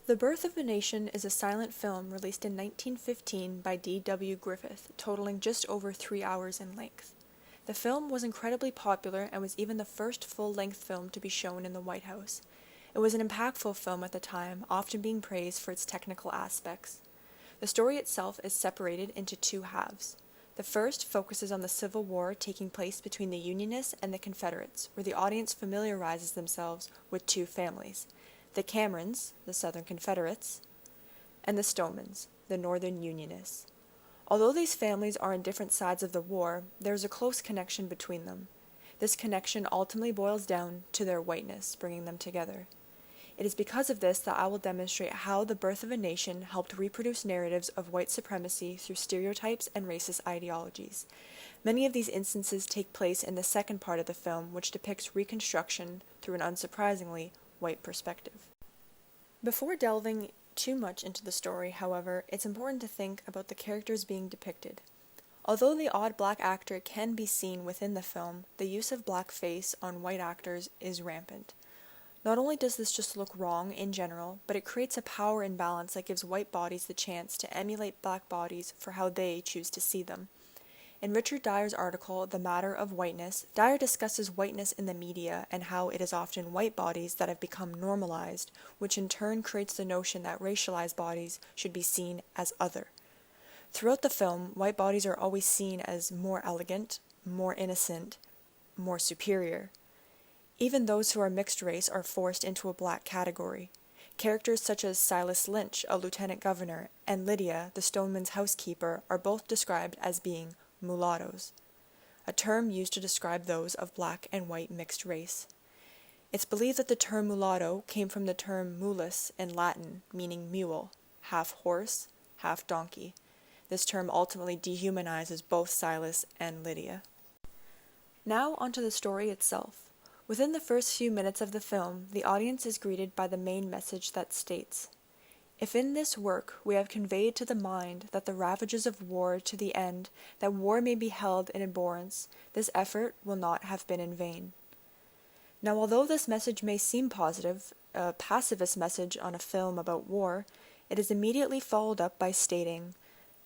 The Birth of a Nation is a silent film released in 1915 by D.W. Griffith, totaling just over 3 hours in length. The film was incredibly popular and was even the first full-length film to be shown in the White House. It was an impactful film at the time, often being praised for its technical aspects. The story itself is separated into two halves. The first focuses on the Civil War taking place between the Unionists and the Confederates, where the audience familiarizes themselves with two families: the Camerons, the Southern Confederates, and the Stomans, the Northern Unionists. Although these families are on different sides of the war, there is a close connection between them. This connection ultimately boils down to their whiteness, bringing them together. It is because of this that I will demonstrate how The Birth of a Nation helped reproduce narratives of white supremacy through stereotypes and racist ideologies. Many of these instances take place in the second part of the film, which depicts Reconstruction through an unsurprisingly white perspective. Before delving too much into the story, however, it's important to think about the characters being depicted. Although the odd black actor can be seen within the film, the use of blackface on white actors is rampant. Not only does this just look wrong in general, but it creates a power imbalance that gives white bodies the chance to emulate black bodies for how they choose to see them. In Richard Dyer's article, The Matter of Whiteness, Dyer discusses whiteness in the media and how it is often white bodies that have become normalized, which in turn creates the notion that racialized bodies should be seen as other. Throughout the film, white bodies are always seen as more elegant, more innocent, more superior. Even those who are mixed race are forced into a black category. Characters such as Silas Lynch, a lieutenant governor, and Lydia, the Stoneman's housekeeper, are both described as being mulattoes, a term used to describe those of black and white mixed race. It's believed that the term mulatto came from the term mulus in Latin, meaning mule, half horse, half donkey. This term ultimately dehumanizes both Silas and Lydia. Now onto the story itself. Within the first few minutes of the film, the audience is greeted by the main message that states, "If in this work we have conveyed to the mind that the ravages of war to the end, that war may be held in abhorrence, this effort will not have been in vain." Now, although this message may seem positive, a pacifist message on a film about war, it is immediately followed up by stating,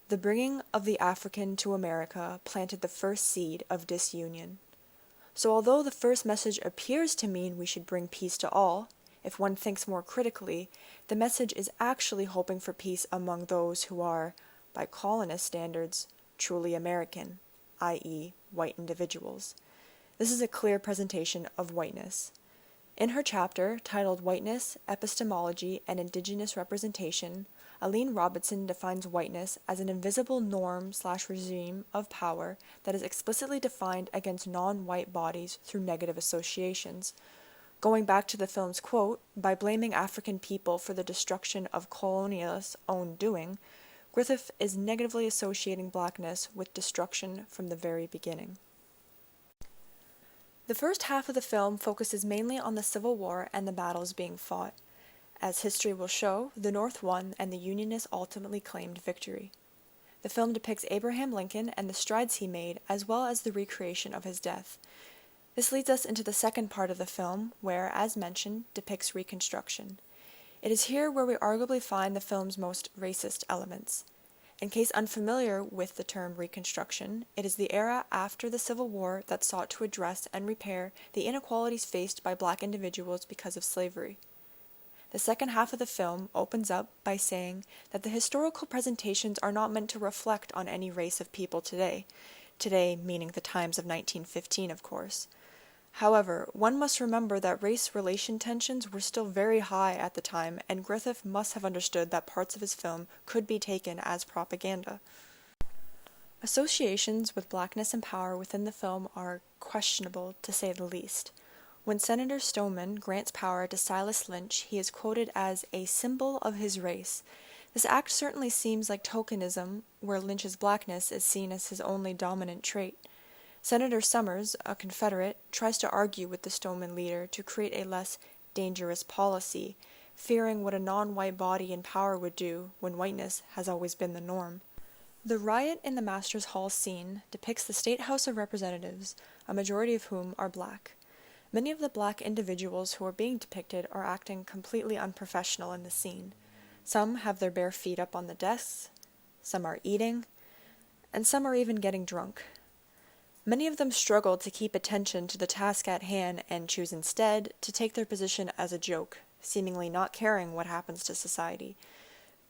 "The bringing of the African to America planted the first seed of disunion." So although the first message appears to mean we should bring peace to all, if one thinks more critically, the message is actually hoping for peace among those who are, by colonist standards, truly American, i.e., white individuals. This is a clear presentation of whiteness. In her chapter, titled Whiteness, Epistemology, and Indigenous Representation, Moreton-Robinson defines whiteness as an invisible norm/regime of power that is explicitly defined against non-white bodies through negative associations. Going back to the film's quote, by blaming African people for the destruction of colonialists' own doing, Griffith is negatively associating blackness with destruction from the very beginning. The first half of the film focuses mainly on the Civil War and the battles being fought. As history will show, the North won and the Unionists ultimately claimed victory. The film depicts Abraham Lincoln and the strides he made, as well as the recreation of his death. This leads us into the second part of the film, where, as mentioned, depicts Reconstruction. It is here where we arguably find the film's most racist elements. In case unfamiliar with the term Reconstruction, it is the era after the Civil War that sought to address and repair the inequalities faced by black individuals because of slavery. The second half of the film opens up by saying that the historical presentations are not meant to reflect on any race of people today meaning the times of 1915, of course. However, one must remember that race relation tensions were still very high at the time, and Griffith must have understood that parts of his film could be taken as propaganda. Associations with blackness and power within the film are questionable, to say the least. When Senator Stoneman grants power to Silas Lynch, he is quoted as a symbol of his race. This act certainly seems like tokenism, where Lynch's blackness is seen as his only dominant trait. Senator Summers, a Confederate, tries to argue with the Stoneman leader to create a less dangerous policy, fearing what a non-white body in power would do when whiteness has always been the norm. The riot in the Masters Hall scene depicts the State House of Representatives, a majority of whom are black. Many of the black individuals who are being depicted are acting completely unprofessional in the scene. Some have their bare feet up on the desks, some are eating, and some are even getting drunk. Many of them struggle to keep attention to the task at hand and choose instead to take their position as a joke, seemingly not caring what happens to society.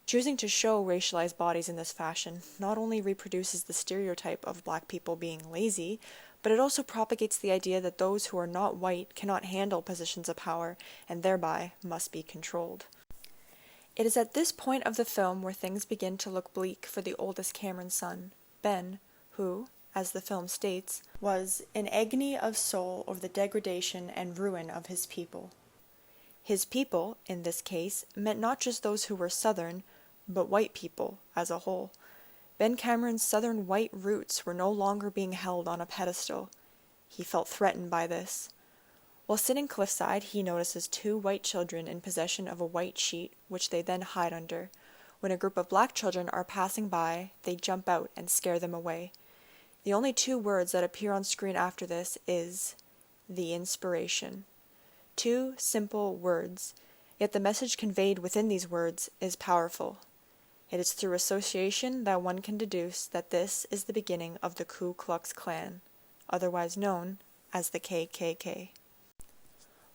Choosing to show racialized bodies in this fashion not only reproduces the stereotype of black people being lazy, but it also propagates the idea that those who are not white cannot handle positions of power and thereby must be controlled. It is at this point of the film where things begin to look bleak for the oldest Cameron son, Ben, who, as the film states, was in agony of soul over the degradation and ruin of his people. His people, in this case, meant not just those who were Southern, but white people as a whole. Ben Cameron's Southern white roots were no longer being held on a pedestal. He felt threatened by this. While sitting cliffside, he notices 2 white children in possession of a white sheet, which they then hide under. When a group of black children are passing by, they jump out and scare them away. The only 2 words that appear on screen after this is, "the inspiration." 2 simple words, yet the message conveyed within these words is powerful. It is through association that one can deduce that this is the beginning of the Ku Klux Klan, otherwise known as the KKK.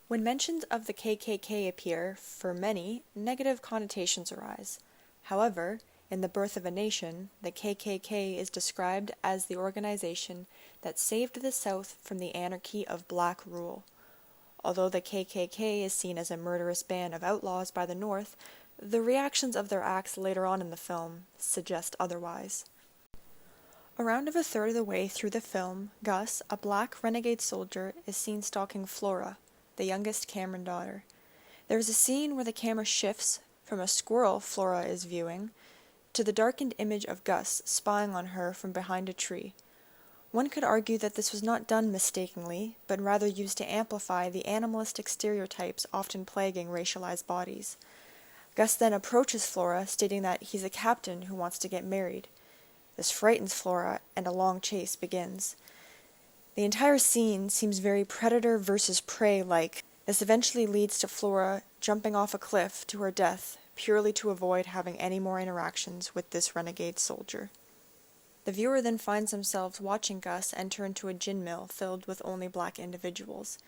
When mentions of the KKK appear, for many, negative connotations arise. However, in The Birth of a Nation, the KKK is described as the organization that saved the South from the anarchy of black rule. Although the KKK is seen as a murderous band of outlaws by the North, the reactions of their acts later on in the film suggest otherwise. Around a third of the way through the film, Gus, a black renegade soldier, is seen stalking Flora, the youngest Cameron daughter. There is a scene where the camera shifts from a squirrel Flora is viewing to the darkened image of Gus spying on her from behind a tree. One could argue that this was not done mistakenly, but rather used to amplify the animalistic stereotypes often plaguing racialized bodies. Gus then approaches Flora, stating that he's a captain who wants to get married. This frightens Flora, and a long chase begins. The entire scene seems very predator versus prey-like. This eventually leads to Flora jumping off a cliff to her death, purely to avoid having any more interactions with this renegade soldier. The viewer then finds themselves watching Gus enter into a gin mill filled with only black individuals.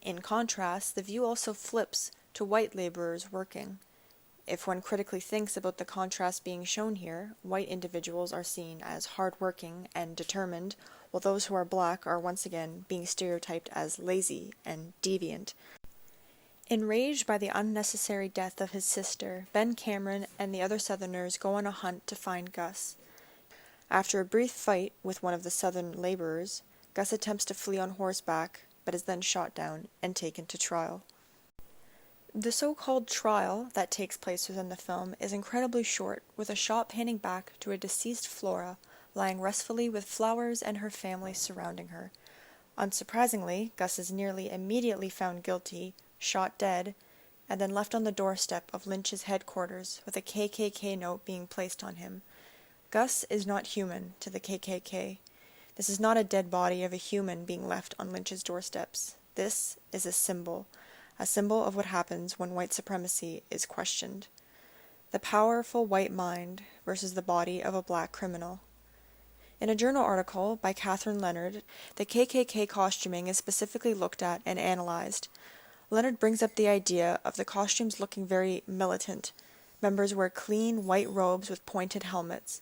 In contrast, the view also flips to white laborers working. If one critically thinks about the contrast being shown here, white individuals are seen as hard-working and determined, while those who are black are once again being stereotyped as lazy and deviant. Enraged by the unnecessary death of his sister, Ben Cameron and the other Southerners go on a hunt to find Gus. After a brief fight with one of the Southern laborers, Gus attempts to flee on horseback, but is then shot down and taken to trial. The so-called trial that takes place within the film is incredibly short, with a shot panning back to a deceased Flora lying restfully with flowers and her family surrounding her. Unsurprisingly, Gus is nearly immediately found guilty, shot dead, and then left on the doorstep of Lynch's headquarters with a KKK note being placed on him. Gus is not human to the KKK. This is not a dead body of a human being left on Lynch's doorsteps. This is a symbol of what happens when white supremacy is questioned. The powerful white mind versus the body of a black criminal. In a journal article by Catherine Lennard, the KKK costuming is specifically looked at and analyzed. Lennard brings up the idea of the costumes looking very militant. Members wear clean white robes with pointed helmets.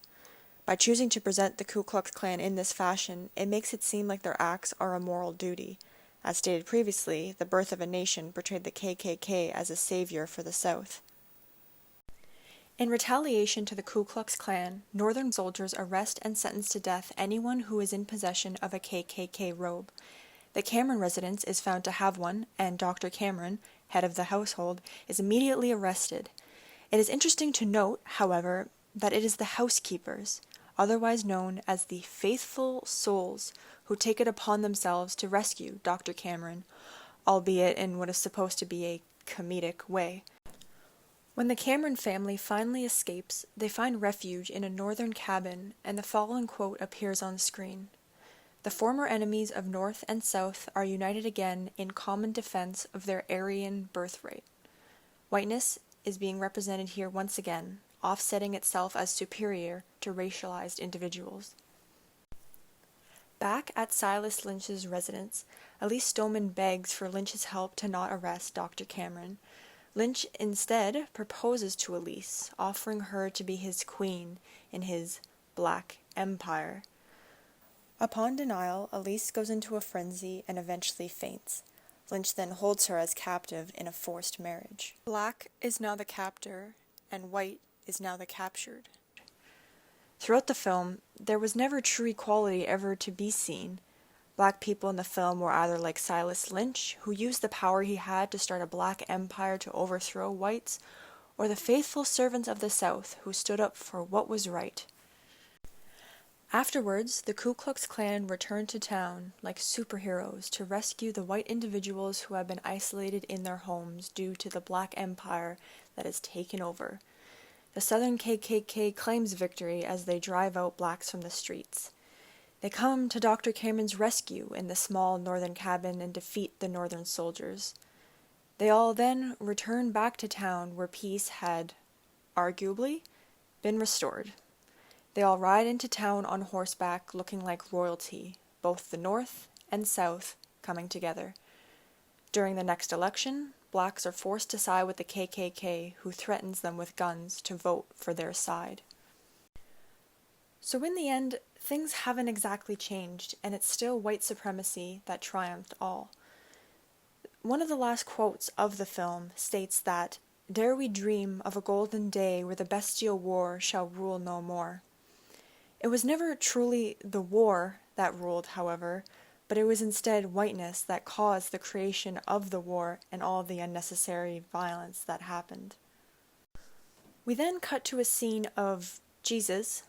By choosing to present the Ku Klux Klan in this fashion, it makes it seem like their acts are a moral duty. As stated previously, The Birth of a Nation portrayed the KKK as a savior for the South. In retaliation to the Ku Klux Klan, Northern soldiers arrest and sentence to death anyone who is in possession of a KKK robe. The Cameron residence is found to have one, and Dr. Cameron, head of the household, is immediately arrested. It is interesting to note, however, that it is the housekeepers, otherwise known as the faithful souls, who take it upon themselves to rescue Dr. Cameron, albeit in what is supposed to be a comedic way. When the Cameron family finally escapes, they find refuge in a northern cabin, and the following quote appears on screen. "The former enemies of North and South are united again in common defense of their Aryan birthright. Whiteness is being represented here once again, offsetting itself as superior to racialized individuals. Back at Silas Lynch's residence, Elise Stoneman begs for Lynch's help to not arrest Dr. Cameron. Lynch instead proposes to Elise, offering her to be his queen in his Black Empire. Upon denial, Elise goes into a frenzy and eventually faints. Lynch then holds her as captive in a forced marriage. Black is now the captor, and white is now the captured. Throughout the film, there was never true equality ever to be seen. Black people in the film were either like Silas Lynch, who used the power he had to start a black empire to overthrow whites, or the faithful servants of the South who stood up for what was right. Afterwards, the Ku Klux Klan returned to town like superheroes to rescue the white individuals who had been isolated in their homes due to the black empire that has taken over. The Southern KKK claims victory as they drive out blacks from the streets. They come to Dr. Cameron's rescue in the small northern cabin and defeat the northern soldiers. They all then return back to town where peace had, arguably, been restored. They all ride into town on horseback looking like royalty, both the North and South coming together. During the next election, blacks are forced to side with the KKK, who threatens them with guns to vote for their side. So in the end, things haven't exactly changed, and it's still white supremacy that triumphed all. One of the last quotes of the film states that, "Dare we dream of a golden day where the bestial war shall rule no more." It was never truly the war that ruled, however, but it was instead whiteness that caused the creation of the war and all the unnecessary violence that happened. We then cut to a scene of Jesus,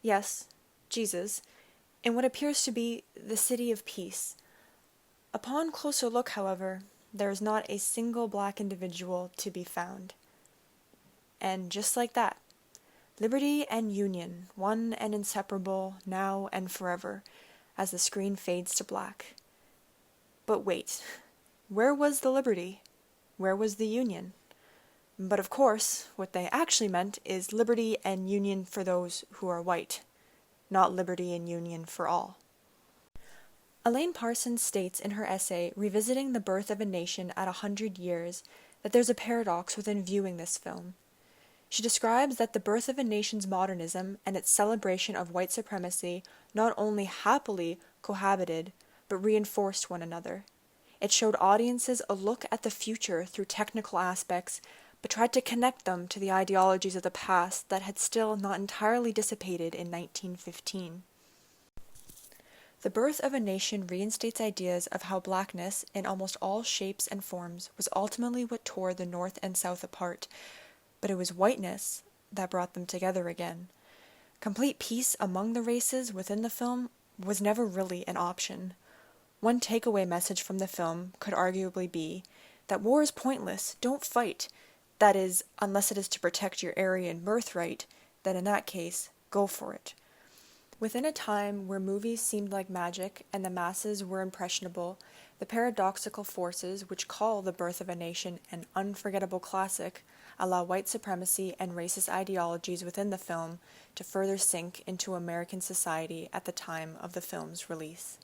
yes, Jesus, in what appears to be the city of peace. Upon closer look, however, there is not a single black individual to be found. And just like that, liberty and union, one and inseparable, now and forever, as the screen fades to black. But wait, where was the liberty? Where was the union? But of course, what they actually meant is liberty and union for those who are white, not liberty and union for all. Elaine Parsons states in her essay, Revisiting the Birth of a Nation at 100 Years, that there's a paradox within viewing this film. She describes that the birth of a nation's modernism and its celebration of white supremacy not only happily cohabited, but reinforced one another. It showed audiences a look at the future through technical aspects, but tried to connect them to the ideologies of the past that had still not entirely dissipated in 1915. The Birth of a Nation reinstates ideas of how blackness, in almost all shapes and forms, was ultimately what tore the North and South apart, but it was whiteness that brought them together again. Complete peace among the races within the film was never really an option. One takeaway message from the film could arguably be that war is pointless, don't fight. That is, unless it is to protect your Aryan birthright, then in that case, go for it. Within a time where movies seemed like magic and the masses were impressionable, the paradoxical forces which call The Birth of a Nation an unforgettable classic allow white supremacy and racist ideologies within the film to further sink into American society at the time of the film's release.